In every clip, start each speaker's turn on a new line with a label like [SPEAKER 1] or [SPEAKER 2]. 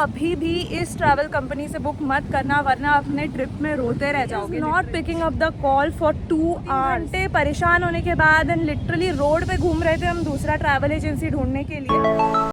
[SPEAKER 1] अभी भी इस ट्रैवल कंपनी से बुक मत करना, वरना अपने ट्रिप में रोते रह जाओगे। Not picking up the call for 2 घंटे परेशान होने के बाद एंड लिटरली रोड पे घूम रहे थे हम दूसरा ट्रैवल एजेंसी ढूंढने के लिए।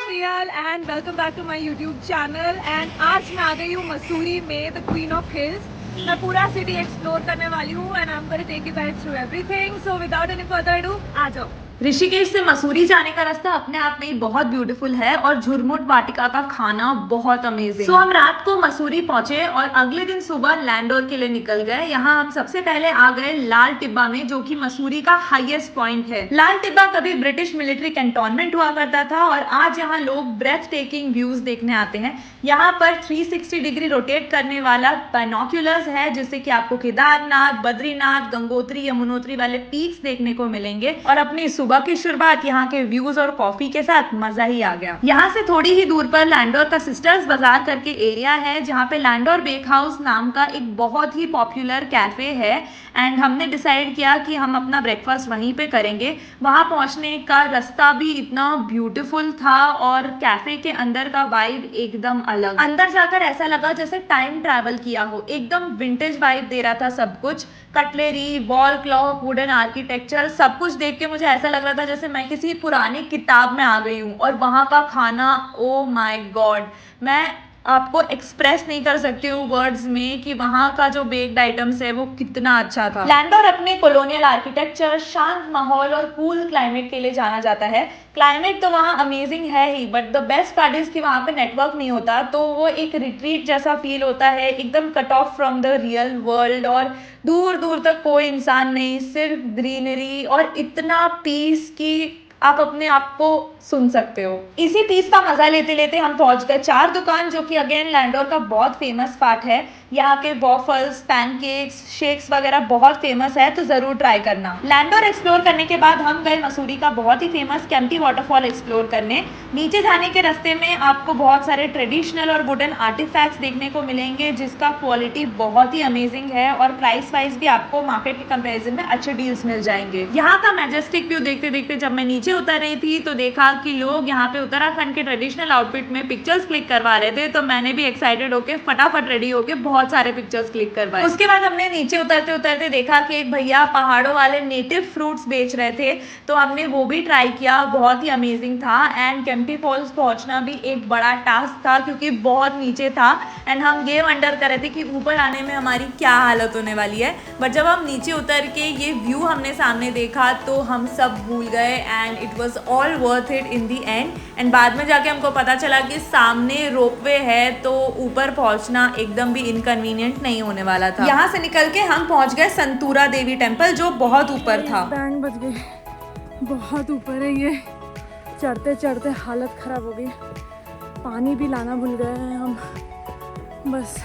[SPEAKER 1] Real and welcome back to my YouTube channel. And आज मैं आ गई हूँ मसूरी में, द क्वीन ऑफ हिल्स। मैं पूरा सिटी एक्सप्लोर करने वाली हूँ and I am going to take you guys through everything. So without any further ado, आ जाओ। ऋषिकेश से मसूरी जाने का रास्ता अपने आप में ही बहुत ब्यूटीफुल है और झुरमुट वाटिका का खाना बहुत अमेजिंग। सो हम रात को मसूरी पहुंचे और अगले दिन सुबह लैंडोर के लिए निकल गए। यहाँ हम सबसे पहले आ गए लाल टिब्बा में, जो कि मसूरी का हाईएस्ट पॉइंट है। लाल टिब्बा कभी ब्रिटिश मिलिट्री कैंटोनमेंट हुआ करता था और आज यहाँ लोग ब्रेथ टेकिंग व्यूज देखने आते हैं। यहाँ पर 360 डिग्री रोटेट करने वाला बाइनोक्यूलर्स है, जिससे कि आपको केदारनाथ, बद्रीनाथ, गंगोत्री, यमुनोत्री वाले पीक्स देखने को मिलेंगे। और अपनी सुबह की शुरुआत यहाँ के व्यूज और कॉफी के साथ मजा ही आ गया। यहाँ से थोड़ी ही दूर पर लैंडोर का सिस्टर्स बाजार करके एरिया है, जहाँ पे लैंडोर बेक हाउस नाम का एक बहुत ही पॉपुलर कैफे है। एंड हमने डिसाइड किया कि हम अपना ब्रेकफास्ट वहीं पे करेंगे। वहाँ पहुँचने का रास्ता भी इतना ब्यूटीफुल था और कैफे के अंदर का वाइब एकदम अलग। अंदर जाकर ऐसा लगा जैसे टाइम ट्रैवल किया हो, एकदम विंटेज वाइब दे रहा था सब कुछ। Cutlery, wall clock, wooden architecture, सब कुछ देख के मुझे ऐसा लग रहा था जैसे मैं किसी पुरानी किताब में आ गई हूँ। और वहाँ का खाना, ओ माय गॉड, मैं आपको एक्सप्रेस नहीं कर सकती हूँ वर्ड्स में कि वहाँ का जो बेक्ड आइटम्स है वो कितना अच्छा था। लैंडोर अपने कॉलोनियल आर्किटेक्चर, शांत माहौल और कूल क्लाइमेट के लिए जाना जाता है। क्लाइमेट तो वहाँ अमेजिंग है ही, but the best part is कि वहाँ पे नेटवर्क नहीं होता, तो वो एक रिट्रीट जैसा फील होता है, एकदम cut off from the real world. और दूर दूर तक कोई इंसान नहीं, सिर्फ ग्रीनरी और इतना पीस की आप अपने आप को सुन सकते हो। इसी पीस का मजा लेते लेते हम पहुंच गए चार दुकान, जो कि अगेन लैंडोर का बहुत फेमस पार्ट है। यहाँ के वॉफल्स, पैनकेक्स, शेक्स वगैरह बहुत फेमस है, तो जरूर ट्राई करना। लैंडोर एक्सप्लोर करने के बाद हम गए मसूरी का बहुत ही फेमस केम्प्टी वाटरफॉल एक्सप्लोर करने। नीचे जाने के रास्ते में आपको बहुत सारे ट्रेडिशनल और वुडन आर्टिफैक्ट्स देखने को मिलेंगे, जिसका क्वालिटी बहुत ही अमेजिंग है और प्राइस वाइज भी आपको मार्केट के कंपैरिजन में अच्छे डील्स मिल जाएंगे। यहाँ का मैजेस्टिक व्यू देखते देखते जब मैं नीचे उतर रही थी तो देखा कि लोग यहाँ पे उत्तराखंड के ट्रेडिशनल आउटफिट में पिक्चर्स क्लिक करवा रहे थे, तो मैंने भी एक्साइटेड होकर फटाफट रेडी होकर बहुत सारे पिक्चर्स क्लिक करवाए। उसके बाद हमने नीचे उतरते उतरते देखा कि एक भैया पहाड़ों वाले नेटिव फ्रूट्स बेच रहे थे, तो हमने वो भी ट्राई किया, बहुत ही अमेजिंग था। एंड केम्प्टी फॉल्स पहुंचना भी एक बड़ा टास्क था, क्योंकि बहुत नीचे था एंड हम ये वंडर कर रहे थे कि ऊपर आने में हमारी क्या हालत होने वाली है। बट जब हम नीचे उतर के ये व्यू हमने सामने देखा तो हम सब भूल गए and it was all worth it in the and. And बाद में जाके हमको पता चला कि सामने रोपवे है, तो ऊपर पहुंचना एकदम भी इनकन्वीनियंट नहीं होने वाला था। यहाँ से निकल के हम पहुंच गए संतूरा देवी टेम्पल, जो बहुत ऊपर था। बैंड बज गई, बहुत ऊपर है ये। चढ़ते चढ़ते हालत खराब हो गई, पानी भी लाना भूल गए हैं हम। बस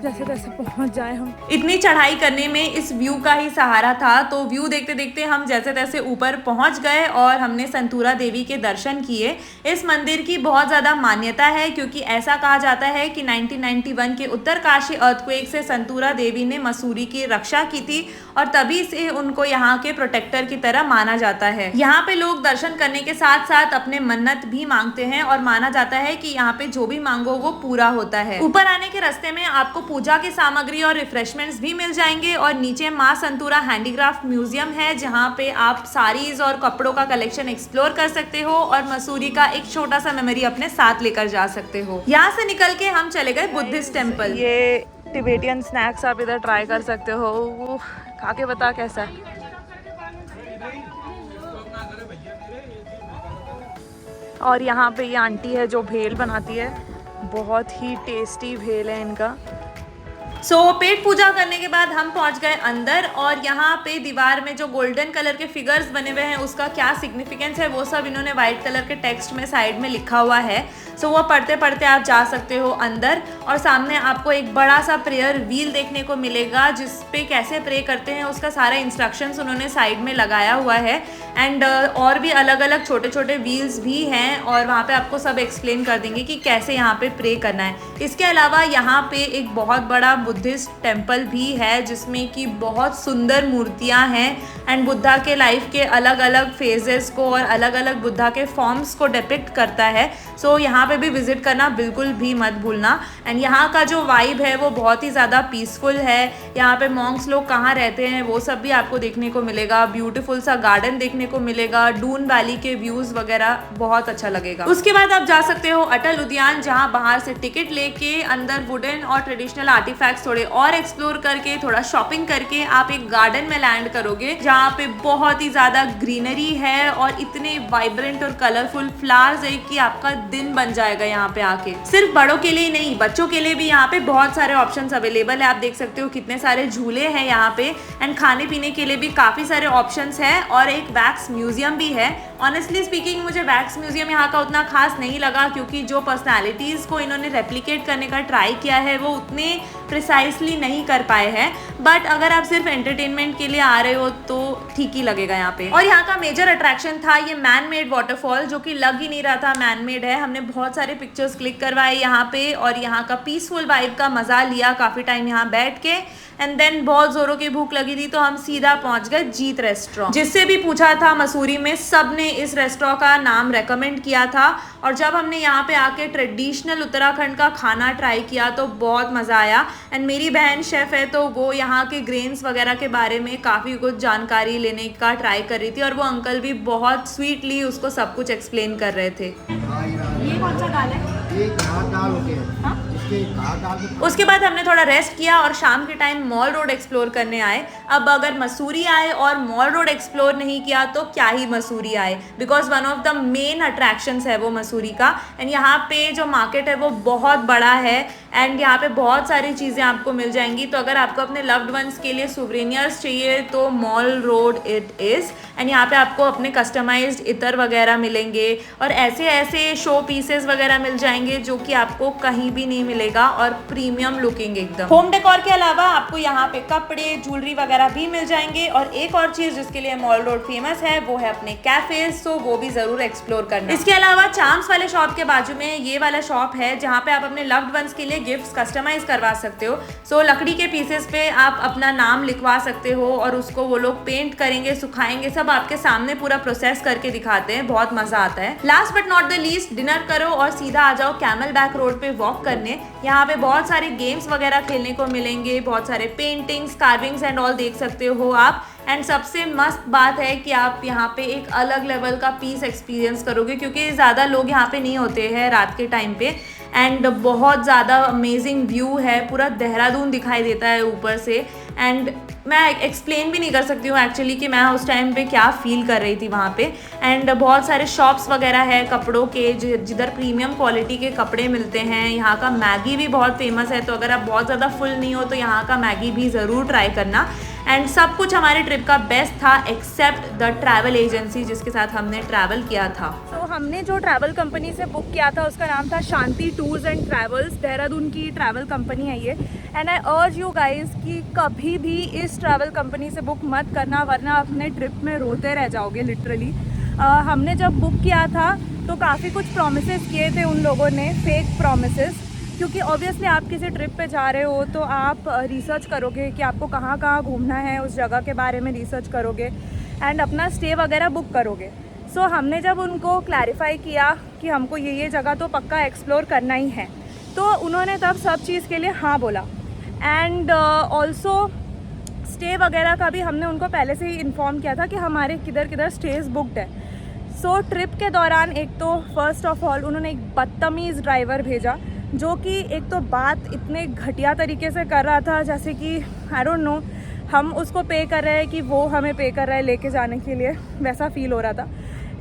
[SPEAKER 1] जैसे तैसे पहुंच जाए हम। इतनी चढ़ाई करने में इस व्यू का ही सहारा था, तो व्यू देखते देखते हम जैसे तैसे ऊपर पहुंच गए और हमने संतूरा देवी के दर्शन किए। इस मंदिर की बहुत ज़्यादा मान्यता है, क्योंकि ऐसा कहा जाता है कि 1991 के उत्तरकाशी अर्थक्वेक से संतूरा देवी ने मसूरी की रक्षा की थी और तभी से उनको यहाँ के प्रोटेक्टर की तरह माना जाता है। यहाँ पे लोग दर्शन करने के साथ साथ अपने मन्नत भी मांगते हैं और माना जाता है कि यहाँ पे जो भी मांगो वो पूरा होता है। ऊपर आने के रास्ते में आपको पूजा की सामग्री और रिफ्रेशमेंट्स भी मिल जाएंगे और नीचे माँ संतूरा हैंडीक्राफ्ट म्यूजियम है, जहाँ पे आप साड़ीज और कपड़ों का कलेक्शन एक्सप्लोर कर सकते हो और मसूरी का एक छोटा सा मेमोरी अपने साथ लेकर जा सकते हो। यहाँ से निकल के हम चले गए बुद्धिस्ट टेम्पल। ये टिबेटियन स्नैक्स आप इधर ट्राई कर सकते हो, वो खा के बता कैसा है। और यहाँ पे ये आंटी है जो भेल बनाती है, बहुत ही टेस्टी भेल है इनका।
[SPEAKER 2] सो पेट पूजा करने के बाद हम पहुंच गए अंदर, और यहाँ पे दीवार में जो गोल्डन कलर के फिगर्स बने हुए हैं उसका क्या सिग्निफिकेंस है वो सब इन्होंने वाइट कलर के टेक्स्ट में साइड में लिखा हुआ है। सो वो पढ़ते पढ़ते आप जा सकते हो अंदर, और सामने आपको एक बड़ा सा प्रेयर व्हील देखने को मिलेगा जिस पे कैसे प्रे करते हैं उसका सारा इंस्ट्रक्शंस उन्होंने साइड में लगाया हुआ है। एंड और भी अलग अलग छोटे छोटे व्हील्स भी हैं, और वहाँ पे आपको सब एक्सप्लेन कर देंगे कि कैसे यहाँ पे प्रे करना है। इसके अलावा यहाँ पे एक बहुत बड़ा बुद्धिस्ट टेम्पल भी है जिसमें कि बहुत सुंदर मूर्तियाँ हैं एंड बुद्धा के लाइफ के अलग अलग फेजेस को और अलग अलग बुद्धा के फॉर्म्स को डिपिक्ट करता है। सो यहाँ पे भी विजिट करना बिल्कुल भी मत भूलना। एंड यहाँ का जो वाइब है वो बहुत ही ज़्यादा पीसफुल है। यहाँ पे मॉन्क्स लोग कहाँ रहते हैं वो सब भी आपको देखने को मिलेगा। ब्यूटीफुल सा गार्डन देखने को मिलेगा, डून वैली के व्यूज वगैरह बहुत अच्छा लगेगा। उसके बाद आप जा सकते हो अटल उद्यान, जहाँ बाहर से टिकट लेके अंदर वुडन और ट्रेडिशनल आर्टिफैक्ट्स थोड़े और एक्सप्लोर करके थोड़ा शॉपिंग करके आप एक गार्डन में लैंड करोगे जहाँ पे बहुत ही ज्यादा ग्रीनरी है और इतने वाइब्रेंट और कलरफुल फ्लावर्स है कि आपका दिन बन जाएगा। यहाँ पे आके सिर्फ बड़ों के लिए नहीं, बच्चों के लिए भी यहाँ पे बहुत सारे ऑप्शंस अवेलेबल है। आप देख सकते हो कितने सारे झूले हैं यहाँ पे, एंड खाने पीने के लिए भी काफी सारे ऑप्शंस हैं, और एक वैक्स म्यूजियम भी है। ऑनेस्टली स्पीकिंग मुझे वैक्स म्यूजियम यहाँ का उतना खास नहीं लगा, क्योंकि जो पर्सनालिटीज को इन्होंने रेप्लिकेट करने का ट्राई किया है वो उतने प्रिसाइसली नहीं कर पाए हैं। बट अगर आप सिर्फ एंटरटेनमेंट के लिए आ रहे हो तो ठीक ही लगेगा यहाँ पे। और यहाँ का मेजर अट्रैक्शन था ये मैन मेड वाटरफॉल, जो कि लग ही नहीं रहा था मैन मेड है। हमने बहुत सारे पिक्चर्स क्लिक करवाए यहाँ पे, और यहाँ का पीसफुल वाइब का मजा लिया काफी टाइम यहाँ बैठ के। एंड देन बहुत जोरों की भूख लगी थी तो हम सीधा पहुंच गए जीत रेस्टोरेंट। जिससे भी पूछा था मसूरी में, सब ने इस रेस्टोरेंट का नाम रेकमेंड किया था। और जब हमने यहाँ पे आके ट्रेडिशनल उत्तराखंड का खाना ट्राई किया तो बहुत मज़ा आया। एंड मेरी बहन शेफ़ है तो वो यहाँ के ग्रेन्स वगैरह के बारे में काफ़ी कुछ जानकारी लेने का ट्राई कर रही थी, और वो अंकल भी बहुत स्वीटली उसको सब कुछ एक्सप्लेन कर रहे थे।
[SPEAKER 1] ये कौन सा दाल है?
[SPEAKER 3] ये दाल होती है। हाँ?
[SPEAKER 2] उसके बाद हमने थोड़ा रेस्ट किया और शाम के टाइम मॉल रोड एक्सप्लोर करने आए। अब अगर मसूरी आए और मॉल रोड एक्सप्लोर नहीं किया तो क्या ही मसूरी आए, because one of the main attractions है वो मसूरी का। एंड यहाँ पे जो मार्केट है वो बहुत बड़ा है, एंड यहाँ पे बहुत सारी चीज़ें आपको मिल जाएंगी। तो अगर आपको अपने लव्ड वंस के लिए सुवेनियर्स चाहिए तो mall road it is. And यहाँ पे आपको अपने कस्टमाइज्ड इतर वगैरह मिलेंगे, और ऐसे ऐसे शो पीसेस वगैरह मिल जाएंगे जो कि आपको कहीं भी नहीं मिलेगा, और प्रीमियम लुकिंग एकदम। होम डेकोर के अलावा आपको यहाँ पे कपड़े, ज्वेलरी वगैरह भी मिल जाएंगे। और एक और चीज़ जिसके लिए मॉल रोड फेमस है वो है अपने कैफेज, तो वो भी ज़रूर एक्सप्लोर करना। इसके अलावा चार्म्स वाले शॉप के बाजू में ये वाला शॉप है जहाँ पे आप अपने लव्ड वंस के लिए गिफ्ट्स कस्टमाइज करवा सकते हो। सो लकड़ी के पीसेस पे आप अपना नाम लिखवा सकते हो, और उसको वो लोग पेंट करेंगे, सुखाएंगे, सब आपके सामने पूरा प्रोसेस करके दिखाते हैं। बहुत मजा आता है। Last but not the least, dinner करो और सीधा आ जाओ कैमल बैक रोड पे वॉक करने। यहाँ पे बहुत सारे गेम्स वगैरह खेलने को मिलेंगे, बहुत सारे पेंटिंग्स, कार्विंग्स एंड ऑल देख सकते हो आप। एंड सबसे मस्त बात है कि आप यहाँ पे एक अलग लेवल का पीस एक्सपीरियंस करोगे, क्योंकि ज़्यादा लोग यहाँ पे नहीं होते हैं रात के टाइम पे। एंड बहुत ज़्यादा अमेजिंग व्यू है, पूरा देहरादून दिखाई देता है ऊपर से। एंड मैं एक्सप्लेन भी नहीं कर सकती हूँ एक्चुअली कि मैं उस टाइम पे क्या फील कर रही थी वहाँ पे। एंड बहुत सारे शॉप्स वगैरह है कपड़ों के, जिधर प्रीमियम क्वालिटी के कपड़े मिलते हैं। यहाँ का मैगी भी बहुत फेमस है, तो अगर आप बहुत ज़्यादा फुल नहीं हो तो यहाँ का मैगी भी ज़रूर ट्राई करना। एंड सब कुछ हमारे ट्रिप का बेस्ट था एक्सेप्ट द ट्रैवल एजेंसी जिसके साथ हमने ट्रैवल किया था।
[SPEAKER 1] तो हमने जो ट्रैवल कंपनी से बुक किया था उसका नाम था शांति टूर्स एंड ट्रैवल्स, देहरादून की ट्रैवल कंपनी है ये। And I urge you guys कि कभी भी इस ट्रैवल कंपनी से बुक मत करना, वरना अपने ट्रिप में रोते रह जाओगे लिटरली। हमने जब बुक किया था तो काफ़ी कुछ प्रॉमिसेस किए थे उन लोगों ने, फेक प्रॉमिसेस, क्योंकि ऑब्वियसली आप किसी ट्रिप पे जा रहे हो तो आप रिसर्च करोगे कि आपको कहाँ कहाँ घूमना है, उस जगह के बारे में रिसर्च करोगे एंड अपना स्टे वगैरह बुक करोगे। सो हमने जब उनको क्लैरिफाई किया कि हमको ये जगह तो पक्का एक्सप्लोर करना ही है, तो उन्होंने तब सब चीज़ के लिए हाँ बोला। एंड ऑल्सो स्टे वगैरह का भी हमने उनको पहले से ही इन्फॉर्म किया था कि हमारे किधर किधर स्टेज बुकड है। सो ट्रिप के दौरान एक तो फर्स्ट ऑफ ऑल उन्होंने एक बदतमीज़ ड्राइवर भेजा, जो कि एक तो बात इतने घटिया तरीके से कर रहा था जैसे कि आई डोंट नो हम उसको पे कर रहे हैं कि वो हमें पे कर रहा है लेके जाने के लिए, वैसा फील हो रहा था।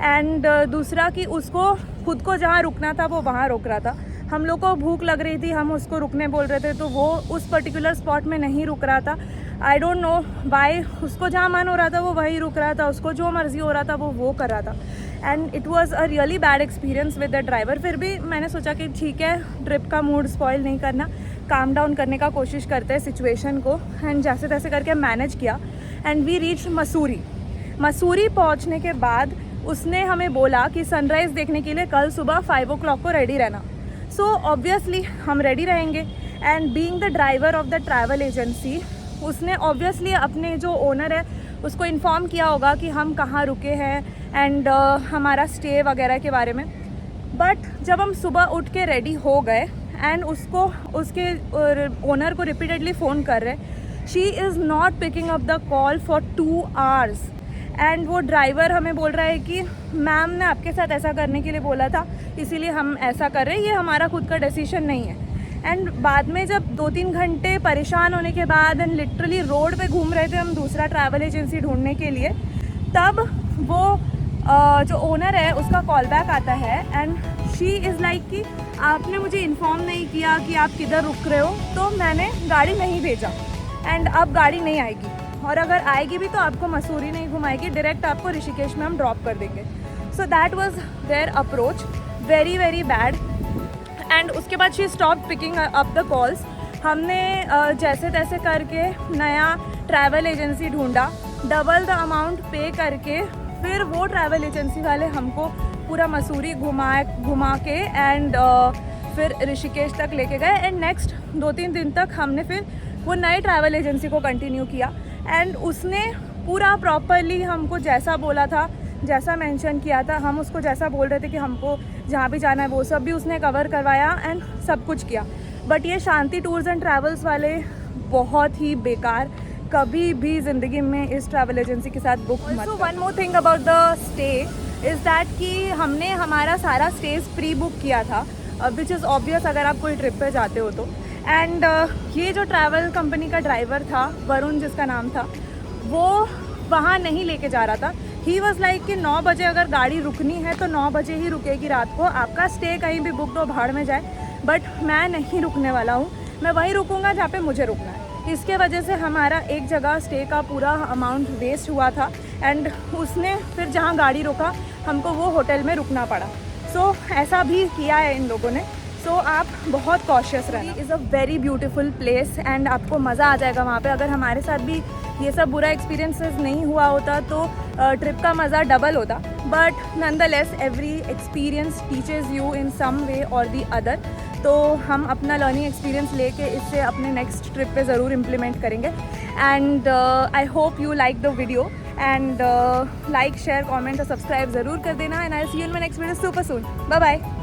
[SPEAKER 1] एंड दूसरा कि उसको खुद को जहाँ रुकना था वो वहाँ रोक रहा था। हम लोग को भूख लग रही थी, हम उसको रुकने बोल रहे थे तो वो उस पर्टिकुलर स्पॉट में नहीं रुक रहा था। आई डोंट नो वाई, उसको जहाँ मन हो रहा था वो वहीं रुक रहा था, उसको जो मर्जी हो रहा था वो कर रहा था। And it was a really bad experience with the driver. फिर भी मैंने सोचा कि ठीक है, ट्रिप का मूड स्पॉइल नहीं करना, काम डाउन करने का कोशिश करते हैं सिचुएशन को। एंड जैसे तैसे करके मैनेज किया and we reach Mussoorie. Mussoorie पहुंचने के बाद उसने हमें बोला कि सनराइज़ देखने के लिए कल सुबह 5 o'clock को रेडी रहना। सो ऑब्वियसली हम रेडी रहेंगे। And being the driver of the travel agency, उसने ऑब्वियसली अपने जो ओनर है उसको इन्फॉर्म किया होगा कि हम कहाँ रुके हैं एंड हमारा स्टे वगैरह के बारे में। बट जब हम सुबह उठ के रेडी हो गए एंड उसको उसके ओनर को रिपीटेडली फ़ोन कर रहे, she is not picking up the call for 2 hours। And वो ड्राइवर हमें बोल रहा है कि मैम ने आपके साथ ऐसा करने के लिए बोला था, इसीलिए हम ऐसा कर रहे हैं, ये हमारा खुद का डिसीजन नहीं है। एंड बाद में जब 2-3 घंटे परेशान होने के बाद एंड लिटरली रोड पे घूम रहे थे हम दूसरा ट्रैवल एजेंसी ढूंढने के लिए, तब वो जो ओनर है उसका कॉल बैक आता है एंड शी इज़ लाइक कि आपने मुझे इन्फॉर्म नहीं किया कि आप किधर रुक रहे हो, तो मैंने गाड़ी नहीं भेजा एंड अब गाड़ी नहीं आएगी, और अगर आएगी भी तो आपको मसूरी नहीं घुमाएगी, डायरेक्ट आपको ऋषिकेश में हम ड्रॉप कर देंगे। So that was there approach, very very bad. And उसके बाद she stop picking up the calls. हमने जैसे तैसे करके नया ट्रैवल एजेंसी ढूंढा, डबल द अमाउंट पे करके फिर वो ट्रैवल एजेंसी वाले हमको पूरा मसूरी घुमा के एंड फिर ऋषिकेश तक लेके गए। एंड नेक्स्ट 2-3 दिन तक हमने फिर वो नए ट्रैवल एजेंसी को कंटिन्यू किया एंड उसने पूरा प्रॉपरली हमको जैसा बोला था, जैसा मेंशन किया था, हम उसको जैसा बोल रहे थे कि हमको जहाँ भी जाना है वो सब भी उसने कवर करवाया एंड सब कुछ किया। बट ये शांति टूर्स एंड ट्रैवल्स वाले बहुत ही बेकार, कभी भी ज़िंदगी में इस ट्रैवल एजेंसी के साथ बुक मत। So one more thing about the stay is that कि हमने हमारा सारा स्टेज प्री बुक किया था, विच इज़ ऑब्वियस अगर आप कोई ट्रिप पे जाते हो तो। एंड ये जो ट्रैवल कंपनी का ड्राइवर था, वरुण जिसका नाम था, वो वहाँ नहीं लेके जा रहा था। ही वॉज लाइक कि 9 बजे अगर गाड़ी रुकनी है तो 9 बजे ही रुकेगी रात को, आपका स्टे कहीं भी बुक दो भाड़ में जाए। बट मैं नहीं रुकने वाला हूँ, मैं वहीं रुकूँगा जहाँ पे मुझे रुकना है। इसके वजह से हमारा एक जगह स्टे का पूरा अमाउंट वेस्ट हुआ था एंड उसने फिर जहाँ गाड़ी रोका हमको वो होटल में रुकना पड़ा। सो ऐसा भी किया है इन लोगों ने। सो आप बहुत कॉशियस रहना। Is a very beautiful place and आपको मज़ा आ जाएगा वहाँ पे। अगर हमारे साथ भी ये सब बुरा एक्सपीरियंसेस नहीं हुआ होता तो ट्रिप का मज़ा डबल होता। But nonetheless every experience teaches you in some way or the other. तो हम अपना लर्निंग एक्सपीरियंस लेके इससे अपने नेक्स्ट ट्रिप पे ज़रूर इम्प्लीमेंट करेंगे। And I hope you like the video and like share comment और सब्सक्राइब ज़रूर कर देना। And I see you in my next video super soon. Bye bye.